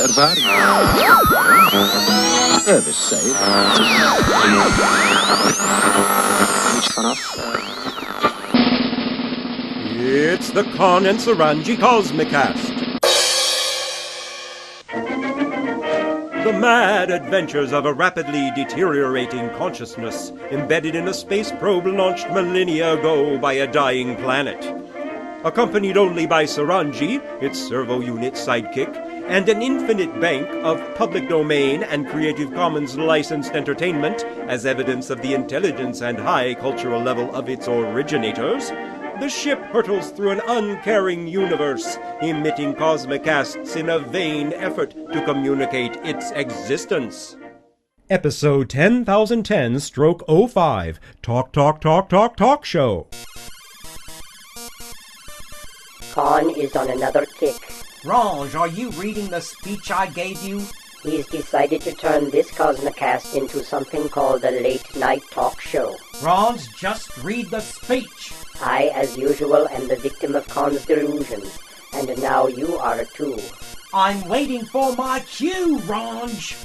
ervaring. Service saved. Which vanaf? It's the Con and Suranji Cosmicast. The mad adventures of a rapidly deteriorating consciousess embedded in a space probe launched millennia ago by a dying planet. Accompanied only by Suranji, its servo unit sidekick, and an infinite bank of public domain and Creative Commons licensed entertainment as evidence of the intelligence and high cultural level of its originators, the ship hurtles through an uncaring universe, emitting Cosmicasts in a vain effort to communicate its existence. Episode 10,010/05, Talk Show. Con is on another kick. Range, are you reading the speech I gave you? He's decided to turn this Cosmicast into something called a late-night talk show. Range, just read the speech. I, as usual, am the victim of Con's delusions, and now you are too. I'm waiting for my cue, Range.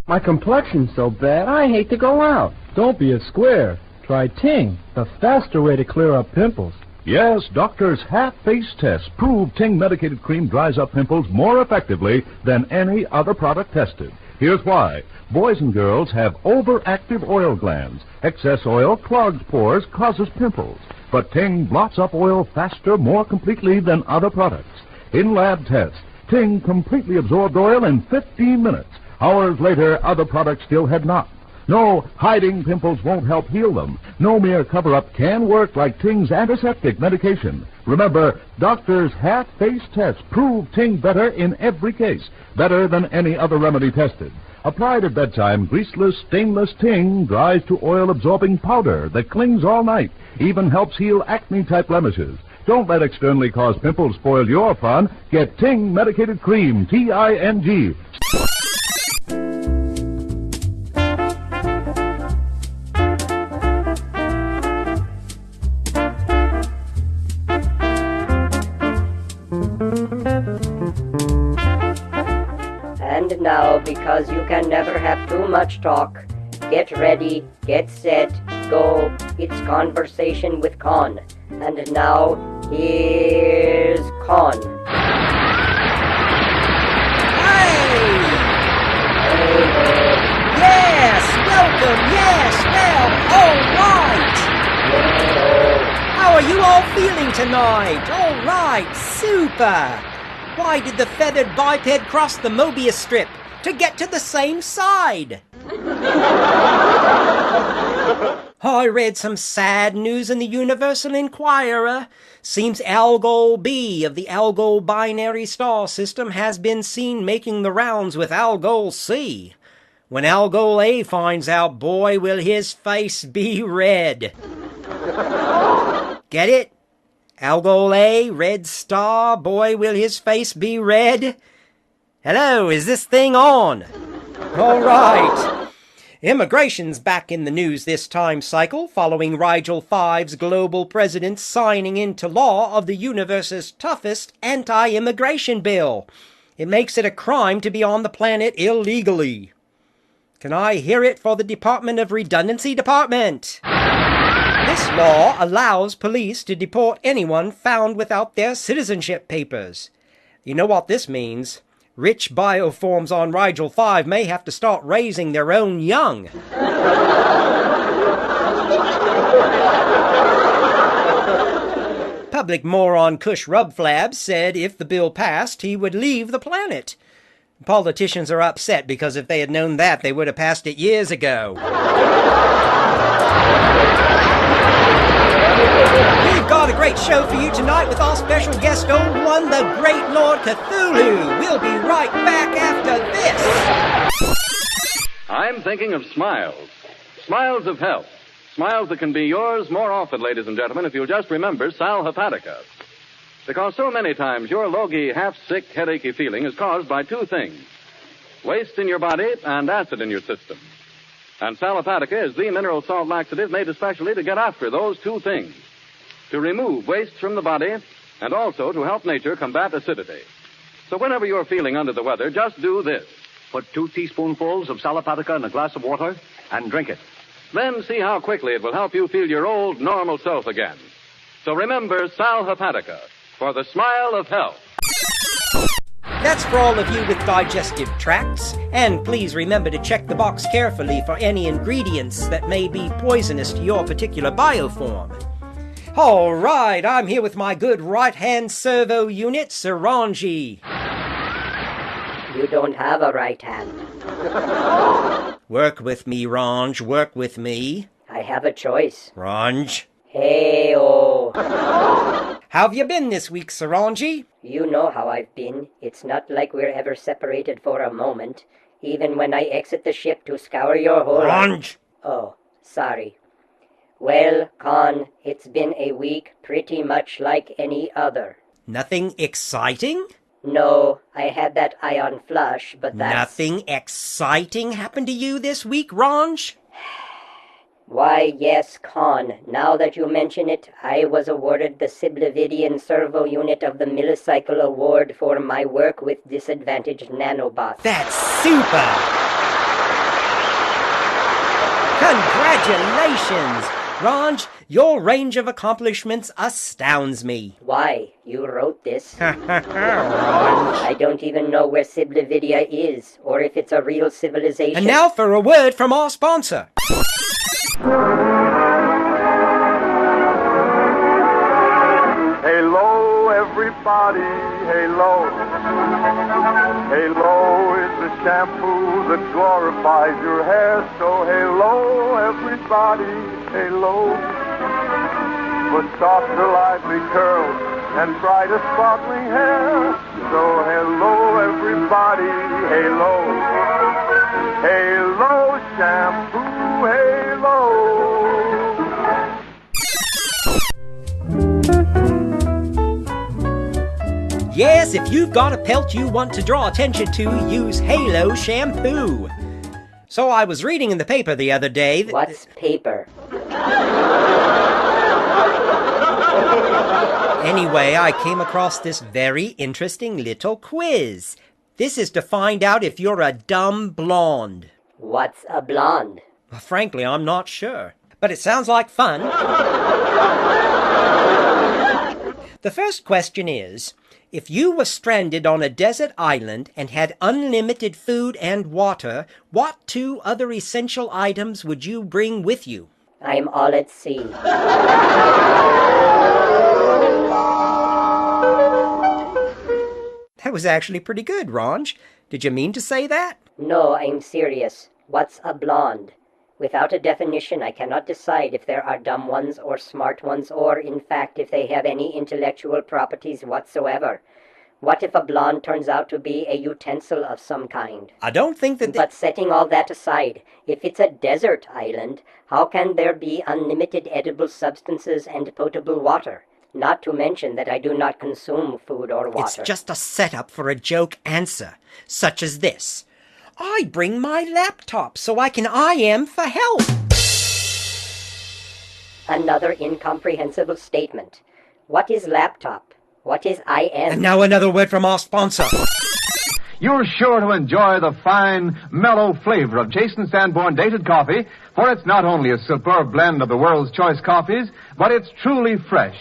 My complexion's so bad, I hate to go out. Don't be a square. Try Ting, the faster way to clear up pimples. Yes, doctors' half-face tests prove Ting medicated cream dries up pimples more effectively than any other product tested. Here's why. Boys and girls have overactive oil glands. Excess oil clogs pores, causes pimples. But Ting blots up oil faster, more completely than other products. In lab tests, Ting completely absorbed oil in 15 minutes. Hours later, other products still had not. No, hiding pimples won't help heal them. No mere cover-up can work like Ting's antiseptic medication. Remember, doctors' half-face tests prove Ting better in every case, better than any other remedy tested. Applied at bedtime, greaseless, stainless Ting dries to oil-absorbing powder that clings all night, even helps heal acne-type blemishes. Don't let externally caused pimples spoil your fun. Get Ting medicated cream, T-I-N-G. And now, because you can never have too much talk, get ready, get set, go. It's Conversation with Con. And now, here's Con. Hey! Yes, welcome, yes, well, all right. How are you all feeling tonight? All right, super. Why did the feathered biped cross the Mobius strip? To get to the same side. I read some sad news in the Universal Inquirer. Seems Algol B of the Algol binary star system has been seen making the rounds with Algol C. When Algol A finds out, boy, will his face be red. Get it? Algol A, red star, boy, will his face be red. Hello, is this thing on? All right. Immigration's back in the news this time cycle, following Rigel V's global president signing into law of the universe's toughest anti-immigration bill. It makes it a crime to be on the planet illegally. Can I hear it for the Department of Redundancy Department? This law allows police to deport anyone found without their citizenship papers. You know what this means? Rich bioforms on Rigel 5 may have to start raising their own young. Public moron Cush Rubflab said if the bill passed, he would leave the planet. Politicians are upset because if they had known that, they would have passed it years ago. We've got a great show for you tonight with our special guest, Old One, the Great Lord Cthulhu. We'll be right back after this. I'm thinking of smiles. Smiles of health. Smiles that can be yours more often, ladies and gentlemen, if you'll just remember Sal Hepatica. Because so many times your logy, half-sick, headachy feeling is caused by two things: waste in your body and acid in your system. And Sal Hepatica is the mineral salt laxative made especially to get after those two things, to remove waste from the body and also to help nature combat acidity. So whenever you're feeling under the weather, just do this. Put 2 teaspoonfuls of Sal Hepatica in a glass of water and drink it. Then see how quickly it will help you feel your old, normal self again. So remember Sal Hepatica, for the smile of health. That's for all of you with digestive tracts, and please remember to check the box carefully for any ingredients that may be poisonous to your particular bioform. All right, I'm here with my good right-hand servo unit, Suranji. You don't have a right hand. Work with me, Ranj, work with me. I have a choice. Ranj. Hey-oh. How have you been this week, Suranji? You know how I've been. It's not like we're ever separated for a moment, even when I exit the ship to scour your whole... Ranj. Oh, sorry. Well, Con, it's been a week pretty much like any other. Nothing exciting? No, I had that ion flush, but that's... Nothing exciting happened to you this week, Ranj? Why, yes, Con. Now that you mention it, I was awarded the Siblividian Servo Unit of the Millicycle Award for my work with disadvantaged nanobots. That's super! Congratulations! Ranj, your range of accomplishments astounds me. Why? You wrote this. Ranj. I don't even know where Siblividia is, or if it's a real civilization. And now for a word from our sponsor. Hello, everybody, hello. Hello is the shampoo that glorifies your hair. So hello, everybody, hello. For softer, lively curls and brighter, sparkling hair. So hello, everybody, hello. Hello, shampoo, hello. Yes, if you've got a pelt you want to draw attention to, use Halo Shampoo. So I was reading in the paper the other day that... What's paper? Anyway, I came across this very interesting little quiz. This is to find out if you're a dumb blonde. What's a blonde? Well, frankly, I'm not sure. But it sounds like fun. The first question is, if you were stranded on a desert island and had unlimited food and water, what 2 other essential items would you bring with you? I'm all at sea. That was actually pretty good, Ranj. Did you mean to say that? No, I'm serious. What's a blonde? Without a definition, I cannot decide if there are dumb ones or smart ones, or, in fact, if they have any intellectual properties whatsoever. What if a blonde turns out to be a utensil of some kind? I don't think that... But setting all that aside, if it's a desert island, how can there be unlimited edible substances and potable water? Not to mention that I do not consume food or water. It's just a setup for a joke answer, such as this. I bring my laptop so I can IM for help. Another incomprehensible statement. What is laptop? What is IM? And now another word from our sponsor. You're sure to enjoy the fine, mellow flavor of Jason Sanborn Dated Coffee, for it's not only a superb blend of the world's choice coffees, but it's truly fresh.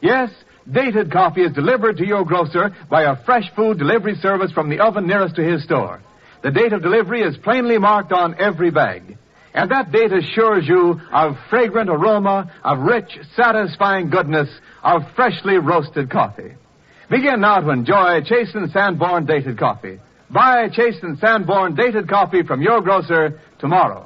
Yes, Dated Coffee is delivered to your grocer by a fresh food delivery service from the oven nearest to his store. The date of delivery is plainly marked on every bag. And that date assures you of fragrant aroma, of rich, satisfying goodness, of freshly roasted coffee. Begin now to enjoy Chasen Sanborn Dated Coffee. Buy Chasen Sanborn Dated Coffee from your grocer tomorrow.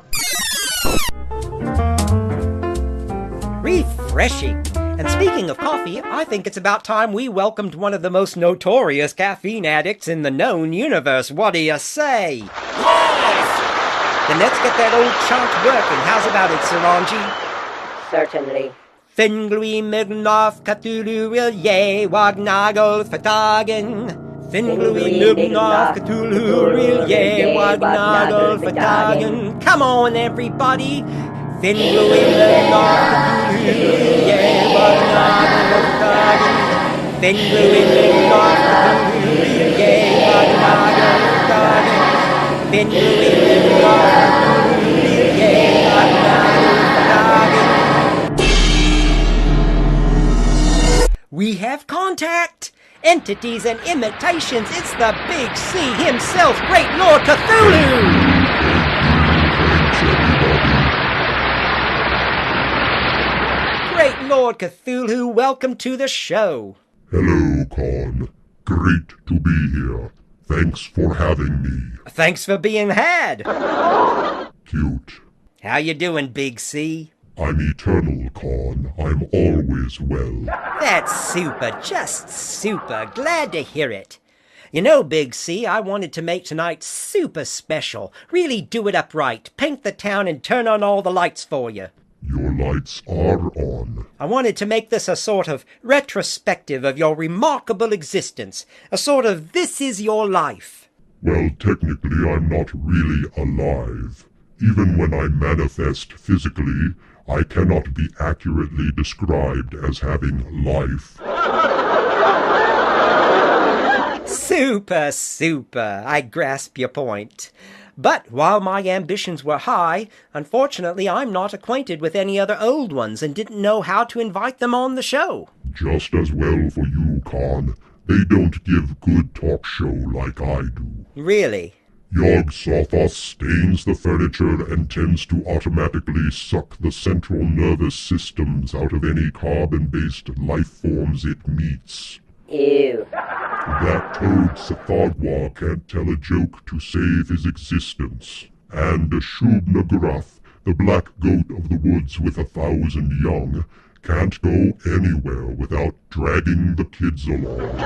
Refreshing. And speaking of coffee, I think it's about time we welcomed one of the most notorious caffeine addicts in the known universe. What do you say? Yes! Then let's get that old chant working. How's about it, Suranji? Certainly. Finglui Mignov Cthulhu will ye wagnagel fatagen. Finglui Mignov Cthulhu will ye wagnagel fatagen. Come on, everybody. Finglui Mignov Cthulhu will ye wagnagel fatagen. Finglui Mignov Cthulhu will ye continuing We have contact! Entities and imitations, it's the Big C himself, Great Lord Cthulhu! Great Lord Cthulhu, welcome to the show. Hello, Con. Great to be here. Thanks for having me. Thanks for being had. Cute. How you doing, Big C? I'm eternal, Con. I'm always well. That's super, just super. Glad to hear it. You know, Big C, I wanted to make tonight super special. Really do it up right. Paint the town and turn on all the lights for you. Your lights are on. I wanted to make this a sort of retrospective of your remarkable existence. A sort of this is your life. Well, technically, I'm not really alive. Even when I manifest physically, I cannot be accurately described as having life. Super, super. I grasp your point. But while my ambitions were high, unfortunately I'm not acquainted with any other old ones and didn't know how to invite them on the show. Just as well for you, Con. They don't give good talk show like I do. Really? Yog-Sothoth stains the furniture and tends to automatically suck the central nervous systems out of any carbon-based life forms it meets. Ew. That toad Sathadwa can't tell a joke to save his existence. And Shub-Nagrath, the black goat of the woods with 1,000 young, can't go anywhere without dragging the kids along.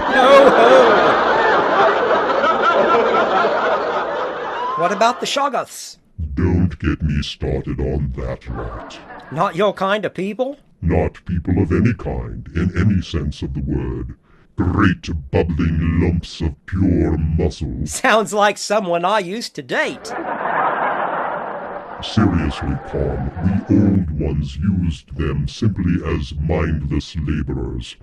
What about the Shoggoths? Don't get me started on that lot. Not your kind of people? Not people of any kind, in any sense of the word. Great bubbling lumps of pure muscle. Sounds like someone I used to date. Seriously, Con, we old ones used them simply as mindless laborers,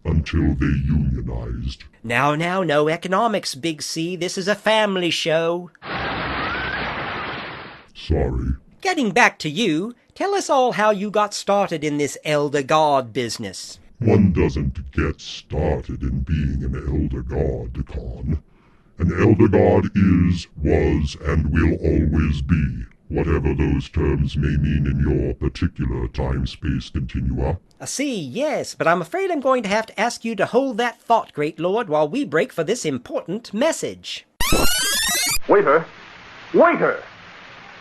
until they unionized. Now, no economics, Big C. This is a family show. Sorry. Getting back to you, tell us all how you got started in this elder god business. One doesn't get started in being an elder god, Con. An elder god is, was, and will always be, whatever those terms may mean in your particular time-space continua. I see, yes, but I'm afraid I'm going to have to ask you to hold that thought, Great Lord, while we break for this important message. Waiter! Waiter!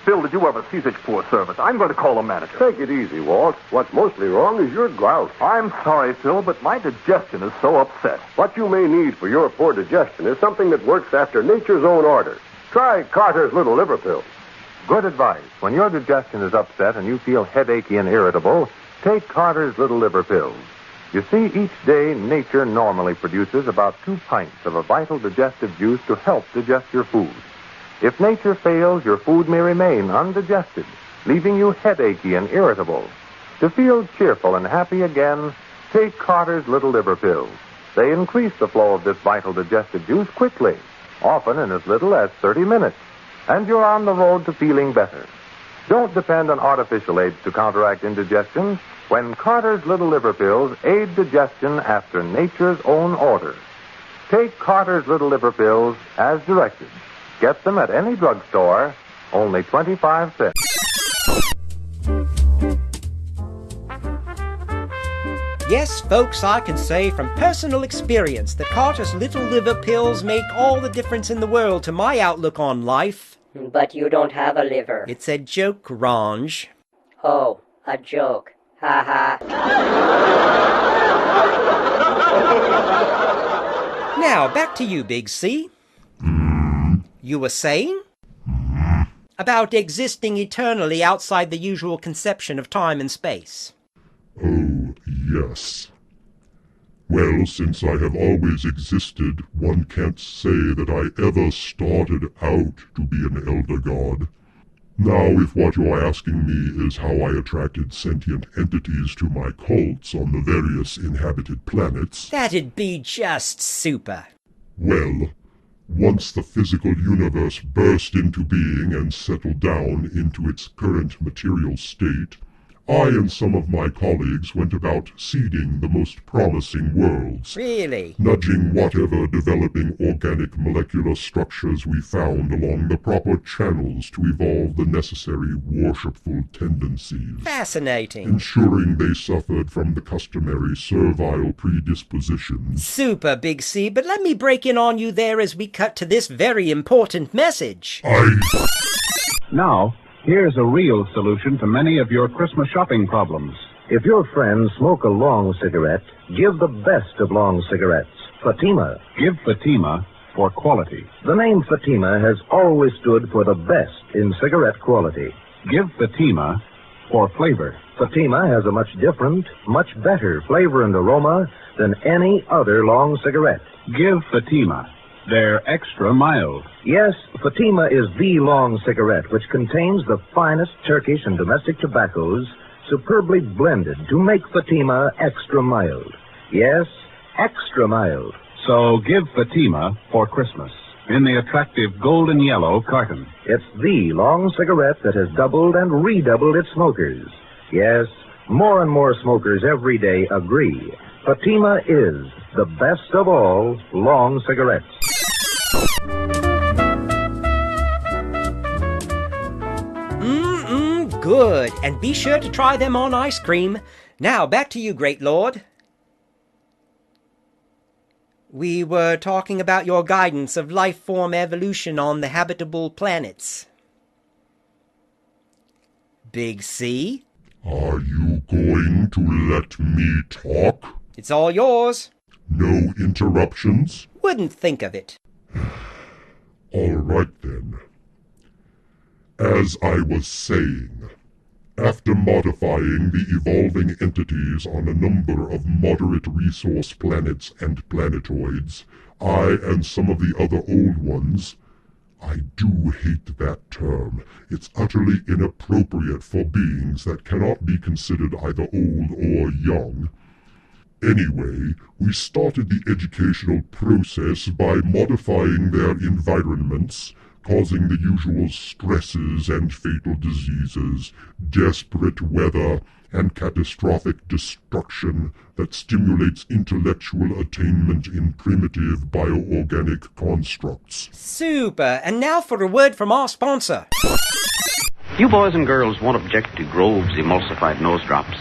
Phil, did you ever see such poor service? I'm going to call the manager. Take it easy, Walt. What's mostly wrong is your gout. I'm sorry, Phil, but my digestion is so upset. What you may need for your poor digestion is something that works after nature's own order. Try Carter's Little Liver Pills. Good advice. When your digestion is upset and you feel headachy and irritable, take Carter's Little Liver Pills. You see, each day nature normally produces about 2 pints of a vital digestive juice to help digest your food. If nature fails, your food may remain undigested, leaving you headachy and irritable. To feel cheerful and happy again, take Carter's Little Liver Pills. They increase the flow of this vital digestive juice quickly, often in as little as 30 minutes, and you're on the road to feeling better. Don't depend on artificial aids to counteract indigestion when Carter's Little Liver Pills aid digestion after nature's own order. Take Carter's Little Liver Pills as directed. Get them at any drugstore, only 25 cents. Yes, folks, I can say from personal experience that Carter's Little Liver Pills make all the difference in the world to my outlook on life. But you don't have a liver. It's a joke, Ranj. Oh, a joke. Ha ha. Now, back to you, Big C. You were saying? About existing eternally outside the usual conception of time and space. Oh, yes. Well, since I have always existed, one can't say that I ever started out to be an elder god. Now, if what you're asking me is how I attracted sentient entities to my cults on the various inhabited planets... That'd be just super. Well, Once the physical universe burst into being and settled down into its current material state, I and some of my colleagues went about seeding the most promising worlds. Really? Nudging whatever developing organic molecular structures we found along the proper channels to evolve the necessary worshipful tendencies. Fascinating. Ensuring they suffered from the customary servile predispositions. Super, Big C, but let me break in on you there as we cut to this very important message. Now, here's a real solution to many of your Christmas shopping problems. If your friends smoke a long cigarette, give the best of long cigarettes, Fatima. Give Fatima for quality. The name Fatima has always stood for the best in cigarette quality. Give Fatima for flavor. Fatima has a much different, much better flavor and aroma than any other long cigarette. Give Fatima. They're extra mild. Yes, Fatima is the long cigarette which contains the finest Turkish and domestic tobaccos superbly blended to make Fatima extra mild. Yes, extra mild. So give Fatima for Christmas in the attractive golden yellow carton. It's the long cigarette that has doubled and redoubled its smokers. Yes, more and more smokers every day agree. Fatima is the best of all long cigarettes. Good. And be sure to try them on ice cream. Now, back to you, Great Lord. We were talking about your guidance of life form evolution on the habitable planets. Big C? Are you going to let me talk? It's all yours. No interruptions? Wouldn't think of it. All right, then. As I was saying, after modifying the evolving entities on a number of moderate resource planets and planetoids, I and some of the other old ones, I do hate that term. It's utterly inappropriate for beings that cannot be considered either old or young. Anyway, we started the educational process by modifying their environments, causing the usual stresses and fatal diseases, desperate weather, and catastrophic destruction that stimulates intellectual attainment in primitive bioorganic constructs. Super! And now for a word from our sponsor. You boys and girls won't object to Grove's emulsified nose drops.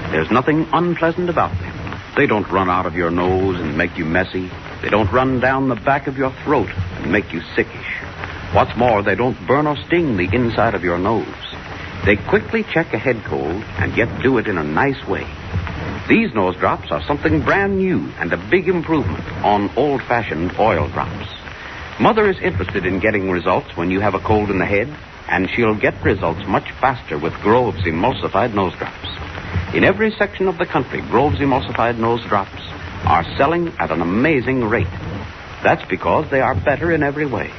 There's nothing unpleasant about them. They don't run out of your nose and make you messy. They don't run down the back of your throat and make you sickish. What's more, they don't burn or sting the inside of your nose. They quickly check a head cold and yet do it in a nice way. These nose drops are something brand new and a big improvement on old-fashioned oil drops. Mother is interested in getting results when you have a cold in the head, and she'll get results much faster with Grove's emulsified nose drops. In every section of the country, Grove's emulsified nose drops are selling at an amazing rate. That's because they are better in every way.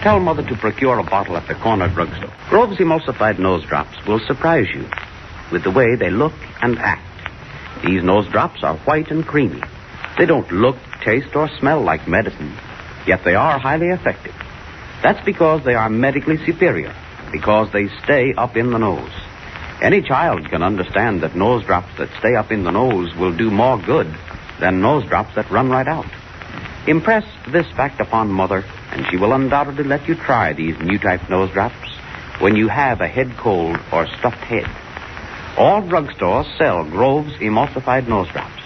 Tell Mother to procure a bottle at the corner drugstore. Grove's emulsified nose drops will surprise you with the way they look and act. These nose drops are white and creamy. They don't look, taste, or smell like medicine, yet they are highly effective. That's because they are medically superior, because they stay up in the nose. Any child can understand that nose drops that stay up in the nose will do more good than nose drops that run right out. Impress this fact upon Mother, and she will undoubtedly let you try these new type nose drops when you have a head cold or stuffed head. All drugstores sell Grove's emulsified nose drops,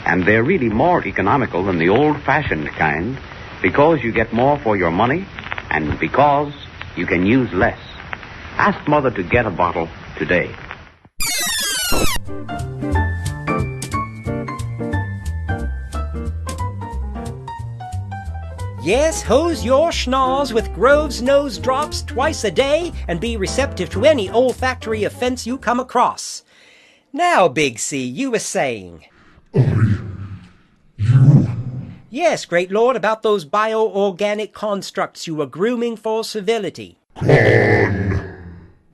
and they're really more economical than the old-fashioned kind because you get more for your money and because you can use less. Ask Mother to get a bottle today. Yes, hose your schnoz with Grove's nose drops twice a day and be receptive to any olfactory offense you come across. Now, Big C, you were saying. Yes, Great Lord, about those bioorganic constructs you were grooming for civility.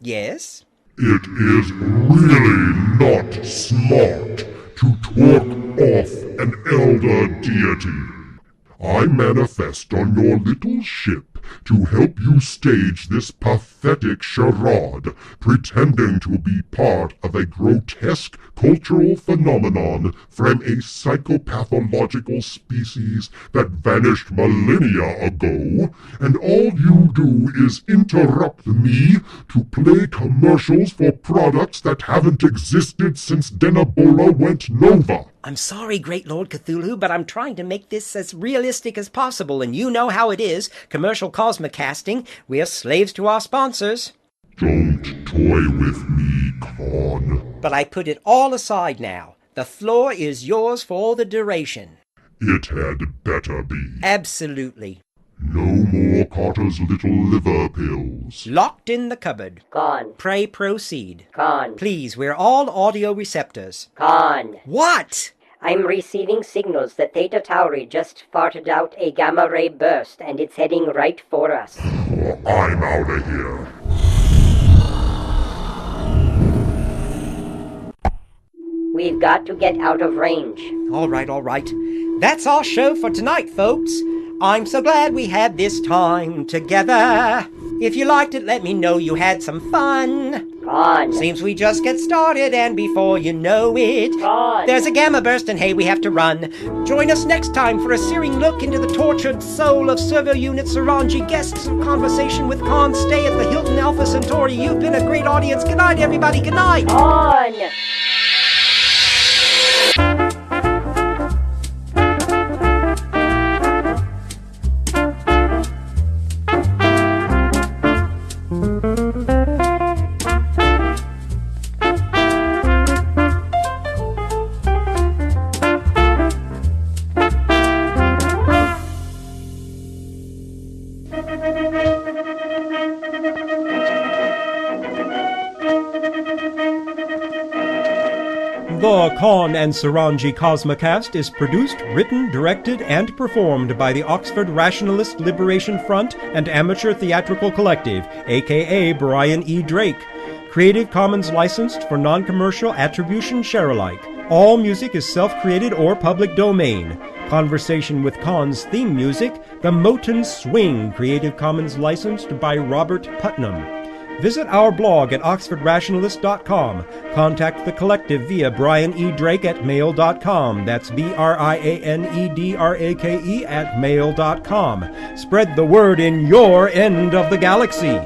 Yes? It is really not smart to talk off an elder deity. I manifest on your little ship to help you stage this pathetic charade, pretending to be part of a grotesque cultural phenomenon from a psychopathological species that vanished millennia ago, and all you do is interrupt me to play commercials for products that haven't existed since Denabola went nova. I'm sorry, Great Lord Cthulhu, but I'm trying to make this as realistic as possible, and you know how it is. Commercial Cosmicasting, we're slaves to our sponsors. Don't toy with me, Con. But I put it all aside now. The floor is yours for the duration. It had better be. Absolutely. No more Carter's little liver pills. Locked in the cupboard. Gone. Pray proceed. Gone. Please, we're all audio receptors. Gone. What? I'm receiving signals that Theta Tauri just farted out a gamma ray burst, and it's heading right for us. I'm out of here. We've got to get out of range. All right. That's our show for tonight, folks. I'm so glad we had this time together. If you liked it, let me know you had some fun. Gone. Seems we just get started, and before you know it, Gone. There's a gamma burst, and hey, we have to run. Join us next time for a searing look into the tortured soul of Servo Unit Suranji. Guests in conversation with Khan. Stay at the Hilton Alpha Centauri. You've been a great audience. Good night, everybody. Good night. Gone. The Khan and Suranji Cosmicast is produced, written, directed, and performed by the Oxford Rationalist Liberation Front and Amateur Theatrical Collective, a.k.a. Brian E. Drake. Creative Commons licensed for non-commercial attribution share-alike. All music is self-created or public domain. Conversation with Khan's theme music, The Moton Swing, Creative Commons licensed by Robert Putnam. Visit our blog at oxfordrationalist.com. Contact the collective via Brian E. Drake at mail.com. That's BrianEdrake at mail.com. Spread the word in your end of the galaxy.